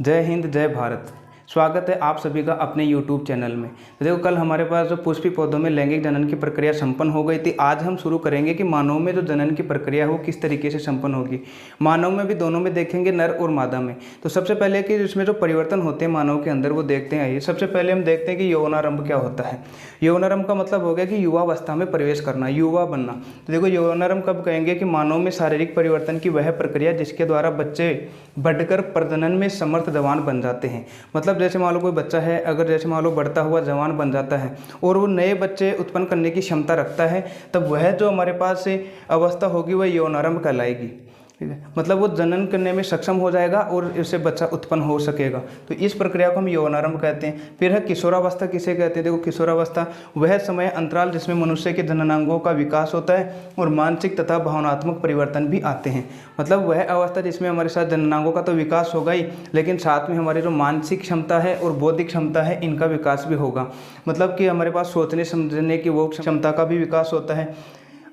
जय हिंद जय भारत। स्वागत है आप सभी का अपने YouTube चैनल में। तो देखो, कल हमारे पास जो पुष्पी पौधों में लैंगिक जनन की प्रक्रिया संपन्न हो गई थी। आज हम शुरू करेंगे कि मानव में जो जनन की प्रक्रिया है वो किस तरीके से संपन्न होगी। मानव में भी, दोनों में देखेंगे, नर और मादा में। तो सबसे पहले कि इसमें जो परिवर्तन होते हैं मानव के अंदर वो देखते हैं। आइए सबसे पहले हम देखते हैं कि यौनारंभ क्या होता है। यौनारंभ का मतलब हो गया कि युवावस्था में प्रवेश करना, युवा बनना। तो देखो, यौनारंभ कब कहेंगे कि मानव में शारीरिक परिवर्तन की वह प्रक्रिया जिसके द्वारा बच्चे बढ़कर प्रजनन में समर्थ जवान बन जाते हैं। मतलब जैसे मान लो कोई बच्चा है, अगर जैसे मान लो बढ़ता हुआ जवान बन जाता है और वो नए बच्चे उत्पन्न करने की क्षमता रखता है, तब वह जो हमारे पास से अवस्था होगी वह यौनारंभ कहलाएगी। ठीक है, मतलब वो जनन करने में सक्षम हो जाएगा और इससे बच्चा उत्पन्न हो सकेगा। तो इस प्रक्रिया को हम यौनारंभ कहते हैं। फिर है किशोरावस्था। किसे कहते हैं? देखो, किशोरावस्था वह समय अंतराल जिसमें मनुष्य के जननांगों का विकास होता है और मानसिक तथा भावनात्मक परिवर्तन भी आते हैं। मतलब वह अवस्था जिसमें हमारे साथ जननांगों का तो विकास होगा ही, लेकिन साथ में हमारी जो मानसिक क्षमता है और बौद्धिक क्षमता है इनका विकास भी होगा। मतलब कि हमारे पास सोचने समझने की वो क्षमता का भी विकास होता है।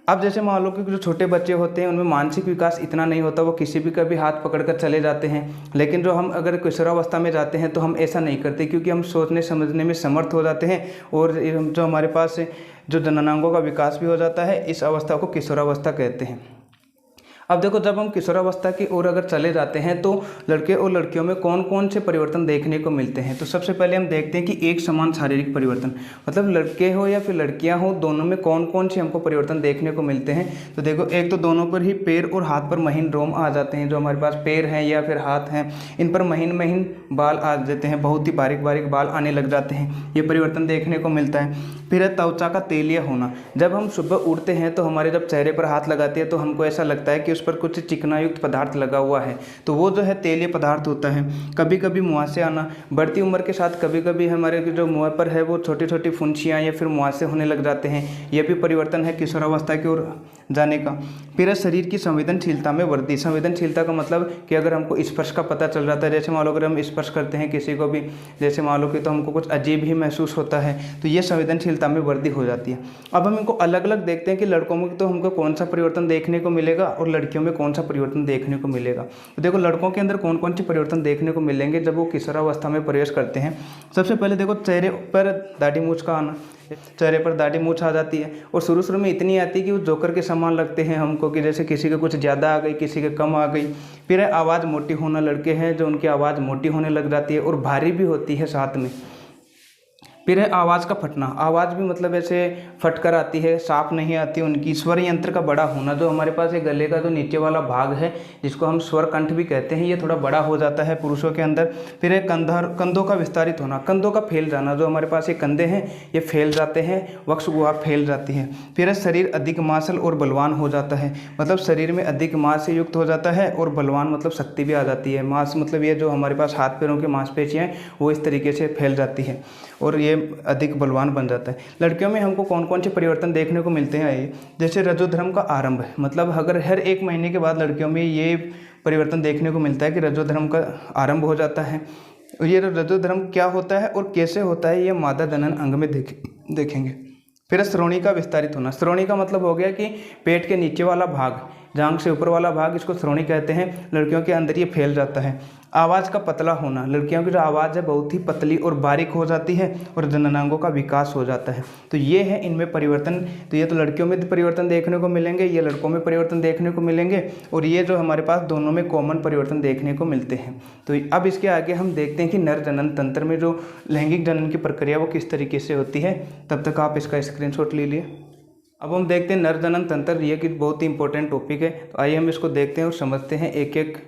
अब जैसे मान लो कि जो छोटे बच्चे होते हैं उनमें मानसिक विकास इतना नहीं होता, वो किसी भी का भी हाथ पकड़कर चले जाते हैं। लेकिन जो हम अगर किशोरावस्था में जाते हैं तो हम ऐसा नहीं करते, क्योंकि हम सोचने समझने में समर्थ हो जाते हैं और जो हमारे पास जो जननांगों का विकास भी हो जाता है। इस अवस्था को किशोरावस्था कहते हैं। अब देखो, जब हम किशोरावस्था की ओर अगर चले जाते हैं तो लड़के और लड़कियों में कौन कौन से परिवर्तन देखने को मिलते हैं। तो सबसे पहले हम देखते हैं कि एक समान शारीरिक परिवर्तन, मतलब लड़के हो या फिर लड़कियां हो, दोनों में कौन कौन से हमको परिवर्तन देखने को मिलते हैं। तो देखो, एक तो दोनों पर ही पैर और हाथ पर महीन रोम आ जाते हैं। जो हमारे पास पैर हैं या फिर हाथ हैं, इन पर महीन महीन बाल आ जाते हैं, बहुत ही बारीक बारीक बाल आने लग जाते हैं। ये परिवर्तन देखने को मिलता है। फिर है त्वचा का तेलिया होना। जब हम सुबह उठते हैं तो हमारे जब चेहरे पर हाथ लगाते हैं तो हमको ऐसा लगता है कि उस पर कुछ चिकनायुक्त पदार्थ लगा हुआ है, तो वो जो है तेलीय पदार्थ होता है। कभी कभी मुहासे आना। बढ़ती उम्र के साथ कभी कभी हमारे जो मुँह पर है वो छोटी छोटी फुंसियाँ या फिर मुहासे होने लग जाते हैं। ये भी परिवर्तन है किशोरावस्था की ओर जाने का। फिर है शरीर की संवेदनशीलता में वृद्धि। संवेदनशीलता का मतलब कि अगर हमको स्पर्श का पता चल जाता है, जैसे मान लो अगर हम स्पर्श करते हैं किसी को भी, जैसे मान लो कि, तो हमको कुछ अजीब ही महसूस होता है, तो ये संवेदनशीलता में वृद्धि हो जाती है। अब हम इनको अलग अलग देखते हैं कि लड़कों में तो हमको कौन सा परिवर्तन देखने को मिलेगा और लड़कियों में कौन सा परिवर्तन देखने को मिलेगा। तो देखो, लड़कों के अंदर कौन कौन से परिवर्तन देखने को मिलेंगे जब वो किशोरावस्था में प्रवेश करते हैं। सबसे पहले देखो, चेहरे पर दाढ़ी मूंछ का आना। चेहरे पर दाढ़ी मूंछ आ जाती है और शुरू शुरू में इतनी आती है कि वो जोकर के समान लगते हैं हमको, कि जैसे किसी के कुछ ज़्यादा आ गई, किसी के कम आ गई। फिर है आवाज़ मोटी होना। लड़के हैं जो उनकी आवाज़ मोटी होने लग जाती है और भारी भी होती है साथ में। फिर है आवाज़ का फटना। आवाज़ भी मतलब ऐसे फट कर आती है, साफ नहीं आती उनकी। स्वर यंत्र का बड़ा होना। जो हमारे पास ये गले का जो नीचे वाला भाग है जिसको हम स्वर कंठ भी कहते हैं, ये थोड़ा बड़ा हो जाता है पुरुषों के अंदर। फिर है कंधों का विस्तारित होना, कंधों का फैल जाना। जो हमारे पास ये कंधे हैं ये फैल जाते हैं, वक्ष गुहा फैल जाती है। फिर है शरीर अधिक मांसल और बलवान हो जाता है। मतलब शरीर में अधिक मांस से युक्त हो जाता है और बलवान मतलब शक्ति भी आ जाती है। मांस मतलब ये जो हमारे पास हाथ पैरों की मांसपेशियाँ हैं वो इस तरीके से फैल जाती है और ये अधिक बलवान बन जाता है। लड़कियों में हमको कौन कौन से परिवर्तन देखने को मिलते हैं ये, जैसे रजोधर्म का आरंभ है। मतलब अगर हर 1 महीने के बाद लड़कियों में ये परिवर्तन देखने को मिलता है कि रजोधर्म का आरंभ हो जाता है। ये रजोधर्म क्या होता है और कैसे होता है, ये मादा जनन अंग में देखेंगे। फिर श्रोणि का विस्तारित होना। श्रोणि का मतलब हो गया कि पेट के नीचे वाला भाग, जांघ से ऊपर वाला भाग, इसको श्रोणि कहते हैं। लड़कियों के अंदर ये फैल जाता है। आवाज़ का पतला होना। लड़कियों की जो आवाज़ है बहुत ही पतली और बारीक हो जाती है और जननांगों का विकास हो जाता है। तो ये है इनमें परिवर्तन। तो ये तो लड़कियों में परिवर्तन देखने को मिलेंगे, ये लड़कों में परिवर्तन देखने को मिलेंगे और ये जो हमारे पास दोनों में कॉमन परिवर्तन देखने को मिलते हैं। तो अब इसके आगे हम देखते हैं कि नर जनन तंत्र में जो लैंगिक जनन की प्रक्रिया वो किस तरीके से होती है। तब तक आप इसका स्क्रीनशॉट ले लिए। अब हम देखते हैं नर जनन तंत्र। ये कि बहुत ही इंपॉर्टेंट टॉपिक है, तो आइए हम इसको देखते हैं और समझते हैं एक एक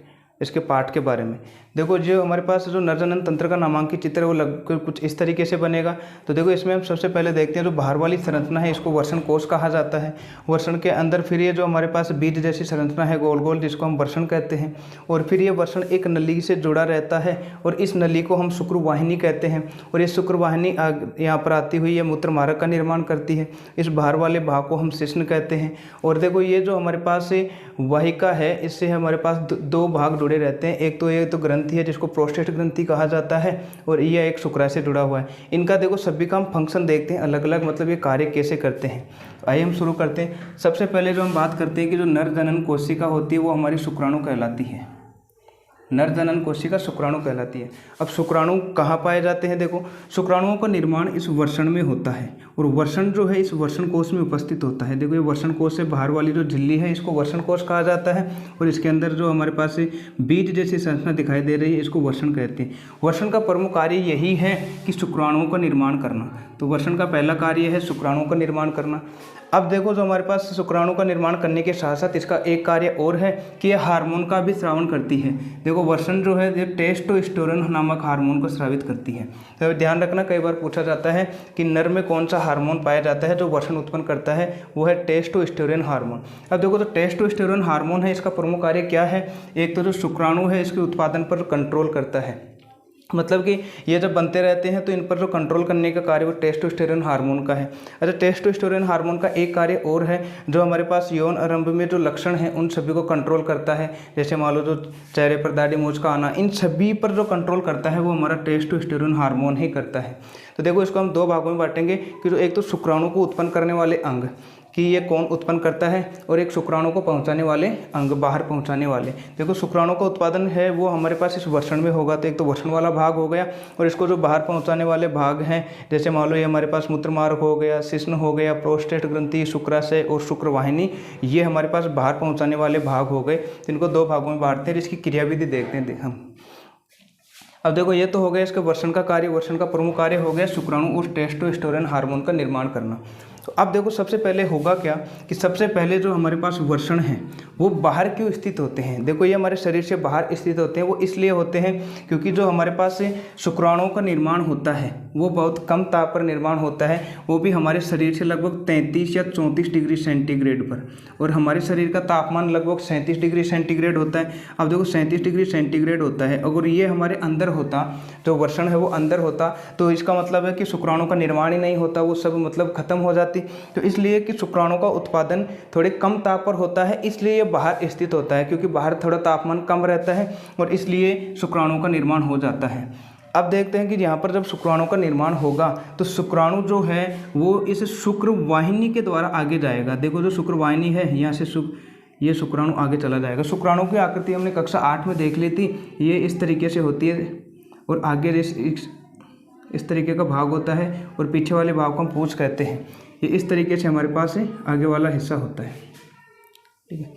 इसके पार्ट के बारे में। देखो, जो हमारे पास जो नर जनन तंत्र का नामांकित चित्र है वो लगभग कुछ इस तरीके से बनेगा। तो देखो, इसमें हम सबसे पहले देखते हैं जो बाहर वाली संरचना है इसको वृषण कोश कहा जाता है। वृषण के अंदर फिर ये जो हमारे पास बीज जैसी संरचना है गोल गोल, जिसको हम वृषण कहते हैं। और फिर ये वृषण एक नली से जुड़ा रहता है और इस नली को हम शुक्रवाहिनी कहते हैं। और ये शुक्रवाहिनी यहाँ पर आती हुई ये मूत्र मार्ग का निर्माण करती है। इस बाहर वाले भाग को हम शिश्न कहते हैं। और देखो, ये जो हमारे पास वाहिका है इससे हमारे पास 2 भाग जुड़े रहते हैं। एक तो ग्रंथि है जिसको प्रोस्टेट ग्रंथि कहा जाता है और ये एक शुक्राशय से जुड़ा हुआ है। इनका देखो सभी का हम फंक्शन देखते हैं अलग अलग, मतलब ये कार्य कैसे करते हैं। तो आइए हम शुरू करते हैं। सबसे पहले जो हम बात करते हैं कि जो नर जनन कोशिका होती है वो हमारी शुक्राणु कहलाती है। नर जनन कोशिका शुक्राणु कहलाती है। अब शुक्राणु कहाँ पाए जाते हैं? देखो, शुक्राणुओं का निर्माण इस वृषण में होता है और वृषण जो है इस वृषण कोश में उपस्थित होता है। देखो, ये वृषण कोश से बाहर वाली जो झिल्ली है इसको वृषण कोश कहा जाता है और इसके अंदर जो हमारे पास बीज जैसी संरचना दिखाई दे रही है इसको वृषण कहते हैं। वृषण का प्रमुख कार्य यही है कि शुक्राणुओं का निर्माण करना। तो वृषण का पहला कार्य है शुक्राणुओं का निर्माण करना। अब देखो, जो हमारे पास शुक्राणु का निर्माण करने के साथ साथ इसका एक कार्य और है कि यह हार्मोन का भी स्रावन करती है। देखो, वृषण जो है ये टेस्टोस्टेरोन नामक हार्मोन को स्रावित करती है। तो ध्यान रखना, कई बार पूछा जाता है कि नर में कौन सा हार्मोन पाया जाता है जो वृषण उत्पन्न करता है, वो है टेस्टोस्टेरोन हार्मोन। अब देखो, जो टेस्टोस्टेरोन हार्मोन है इसका प्रमुख कार्य क्या है? एक तो जो शुक्राणु है इसके उत्पादन पर कंट्रोल करता है, मतलब कि ये जब बनते रहते हैं तो इन पर जो कंट्रोल करने का कार्य वो टेस्टोस्टेरोन हार्मोन का है। अच्छा, टेस्टोस्टेरोन हार्मोन का एक कार्य और है जो हमारे पास यौन आरंभ में जो लक्षण हैं उन सभी को कंट्रोल करता है। जैसे मान लो जो चेहरे पर दाढ़ी मूंछ का आना, इन सभी पर जो कंट्रोल करता है वो हमारा टेस्टोस्टेरोन हार्मोन ही करता है। तो देखो, इसको हम दो भागों में बांटेंगे कि जो एक तो शुक्राणु को उत्पन्न करने वाले अंग कि ये कौन उत्पन्न करता है और एक शुक्राणु को पहुंचाने वाले अंग, बाहर पहुंचाने वाले। देखो, शुक्राणु का उत्पादन है वो हमारे पास इस वृषण में होगा, तो एक तो वृषण वाला भाग हो गया और इसको जो बाहर पहुंचाने वाले भाग हैं जैसे मान लो ये हमारे पास मूत्रमार्ग हो गया, शिश्न हो गया, प्रोस्टेट ग्रंथि, शुक्राशय और शुक्रवाहिनी, ये हमारे पास बाहर पहुँचाने वाले भाग हो गए। तो इनको दो भागों में बांटते हैं, इसकी क्रियाविधि देखते हैं हम। अब देखो, ये तो हो गया इसका वृषण का कार्य। वृषण का प्रमुख कार्य हो गया शुक्राणु और टेस्टोस्टेरोन हार्मोन का निर्माण करना। तो अब देखो, सबसे पहले होगा क्या कि सबसे पहले जो हमारे पास वृषण हैं वो बाहर क्यों स्थित होते हैं? देखो, ये हमारे शरीर से बाहर स्थित होते हैं। वो इसलिए होते हैं क्योंकि जो हमारे पास शुक्राणुओं का निर्माण होता है वो बहुत कम ताप पर निर्माण होता है, वो भी हमारे शरीर से लगभग 33 या 34 डिग्री सेंटीग्रेड पर, और हमारे शरीर का तापमान लगभग 37 डिग्री सेंटीग्रेड होता है। अब देखो, 37 डिग्री सेंटीग्रेड होता है, अगर ये हमारे अंदर होता, जो वृषण है वो अंदर होता, तो इसका मतलब है कि शुक्राणु का निर्माण ही नहीं होता, वो सब मतलब खत्म हो जाती। तो इसलिए कि शुक्राणु का उत्पादन थोड़े कम ताप पर होता है, इसलिए ये बाहर स्थित होता है, क्योंकि बाहर थोड़ा तापमान कम रहता है और इसलिए शुक्राणु का निर्माण हो जाता है। अब देखते हैं कि यहाँ पर जब शुक्राणु का निर्माण होगा तो शुक्राणु जो है वो इस शुक्रवाहिनी के द्वारा आगे जाएगा। देखो, जो शुक्रवाहिनी है यहाँ से ये शुक्राणु आगे चला जाएगा। शुक्राणु की आकृति हमने कक्षा 8 में देख ली थी, ये इस तरीके से होती है और आगे इस तरीके का भाग होता है और पीछे वाले भाग को हम पूंछ कहते हैं। ये इस तरीके से हमारे पास आगे वाला हिस्सा होता है, ठीक है।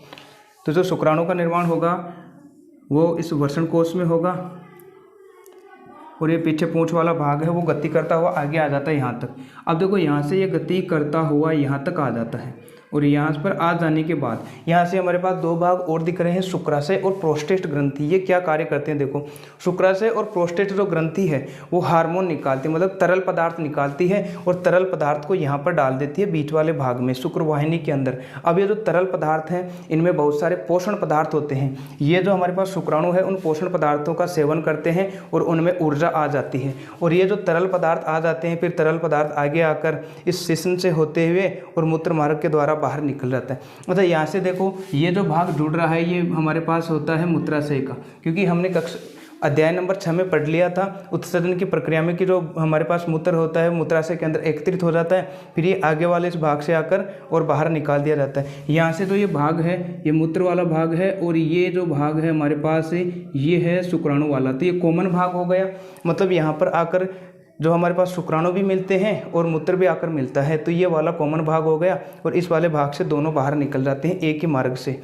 तो जो शुक्राणु का निर्माण होगा वो इस वृषण कोश में होगा और ये पीछे पूंछ वाला भाग है वो गति करता हुआ आगे आ जाता है यहाँ तक। अब देखो, यहाँ से ये गति करता हुआ यहाँ तक आ जाता है और यहाँ पर आ जाने के बाद यहाँ से हमारे पास दो भाग और दिख रहे हैं, शुक्राशय और प्रोस्टेट ग्रंथि। ये क्या कार्य करते हैं? देखो, शुक्राशय और प्रोस्टेट जो ग्रंथि है वो हार्मोन निकालती है, मतलब तरल पदार्थ निकालती है और तरल पदार्थ को यहाँ पर डाल देती है बीच वाले भाग में, शुक्रवाहिनी के अंदर। अब ये जो तरल पदार्थ हैं इनमें बहुत सारे पोषण पदार्थ होते हैं। ये जो हमारे पास शुक्राणु है उन पोषण पदार्थों का सेवन करते हैं और उनमें ऊर्जा आ जाती है, और ये जो तरल पदार्थ आ जाते हैं फिर तरल पदार्थ आगे आकर इस शिश्न से होते हुए और मूत्र मार्ग के द्वारा बाहर निकल जाता है। मतलब यहाँ से देखो, ये जो भाग जुड़ रहा है ये हमारे पास होता है मूत्राशय का, क्योंकि हमने अध्याय नंबर 6 में पढ़ लिया था उत्सर्जन की प्रक्रिया में कि जो हमारे पास मूत्र होता है मूत्राशय के अंदर एकत्रित हो जाता है, फिर ये आगे वाले इस भाग से आकर और बाहर निकाल दिया जाता है। यहाँ से जो ये भाग है ये मूत्र वाला भाग है और ये जो भाग है हमारे पास ये है शुक्राणु वाला। तो ये कॉमन भाग हो गया, मतलब यहाँ पर आकर जो हमारे पास शुक्राणु भी मिलते हैं और मूत्र भी आकर मिलता है, तो ये वाला कॉमन भाग हो गया और इस वाले भाग से दोनों बाहर निकल जाते हैं एक ही मार्ग से।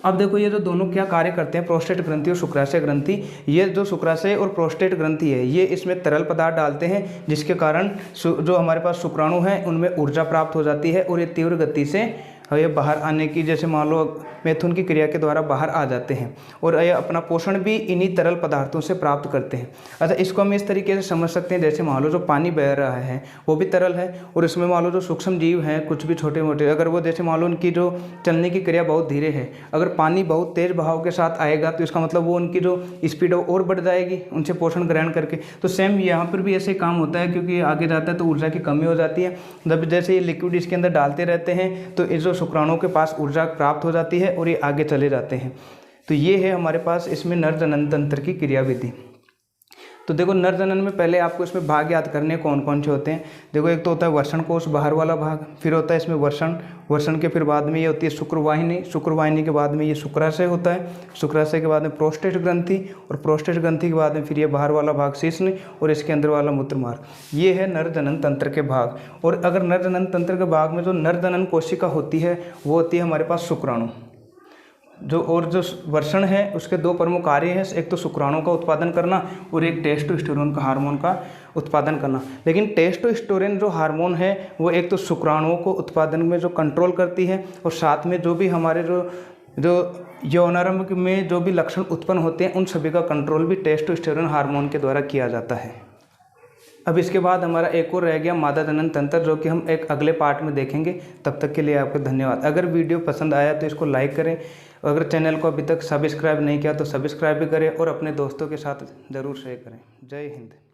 अब देखो, ये जो दोनों क्या कार्य करते हैं, प्रोस्टेट ग्रंथि और शुक्राशय ग्रंथि, ये जो शुक्राशय और प्रोस्टेट ग्रंथि है ये इसमें तरल पदार्थ डालते हैं, जिसके कारण जो हमारे पास शुक्राणु हैं उनमें ऊर्जा प्राप्त हो जाती है और ये तीव्र गति से ये बाहर आने की, जैसे मान लो मैथुन की क्रिया के द्वारा बाहर आ जाते हैं और ये अपना पोषण भी इन्हीं तरल पदार्थों से प्राप्त करते हैं। अच्छा, इसको हम इस तरीके से समझ सकते हैं, जैसे मान लो जो पानी बह रहा है वो भी तरल है और इसमें मान लो जो सूक्ष्म जीव हैं कुछ भी छोटे मोटे, अगर वो जैसे मान लो उनकी जो चलने की क्रिया बहुत धीरे है, अगर पानी बहुत तेज बहाव के साथ आएगा तो इसका मतलब वो उनकी जो स्पीड और बढ़ जाएगी उनसे पोषण ग्रहण करके। तो सेम यहाँ पर भी ऐसे काम होता है, क्योंकि आगे जाता है तो ऊर्जा की कमी हो जाती है। जब जैसे ये लिक्विड इसके अंदर डालते रहते हैं तो इस जो शुक्राणुओं के पास ऊर्जा प्राप्त हो जाती है और ये आगे चले जाते हैं। तो ये है हमारे पास इसमें नर जनन तंत्र की क्रियाविधि। तो देखो नर जनन में पहले आपको इसमें भाग याद करने कौन कौन से होते हैं। देखो एक तो होता है वर्षण कोश, बाहर वाला भाग, फिर होता है इसमें वर्षण के फिर बाद में ये होती है शुक्रवाहिनी के बाद में ये शुक्राशय होता है, शुक्राशय के बाद में प्रोस्टेट ग्रंथि, और प्रोस्टेट ग्रंथि के बाद में फिर ये बाहर वाला भाग शिश्न, और इसके अंदर वाला मूत्र मार्ग। ये है नर जनन तंत्र के भाग। और अगर नर जनन तंत्र के भाग में जो नर जनन कोशिका होती है वो होती है हमारे पास शुक्राणु। जो वर्षण है उसके दो प्रमुख कार्य हैं, एक तो शुक्राणु का उत्पादन करना और एक टेस्टोस्टेरोन का हार्मोन का उत्पादन करना। लेकिन टेस्टोस्टेरोन जो हार्मोन है वो एक तो शुक्राणुओं को उत्पादन में जो कंट्रोल करती है, और साथ में जो भी हमारे जो यौनारंभ में जो भी लक्षण उत्पन्न होते हैं उन सभी का कंट्रोल भी टेस्टोस्टेरोन हार्मोन के द्वारा किया जाता है। अब इसके बाद हमारा एक और रह गया मादा जनन तंत्र, जो कि हम एक अगले पार्ट में देखेंगे। तब तक के लिए आपका धन्यवाद। अगर वीडियो पसंद आया तो इसको लाइक करें, अगर चैनल को अभी तक सब्सक्राइब नहीं किया तो सब्सक्राइब भी करें, और अपने दोस्तों के साथ ज़रूर शेयर करें। जय हिंद।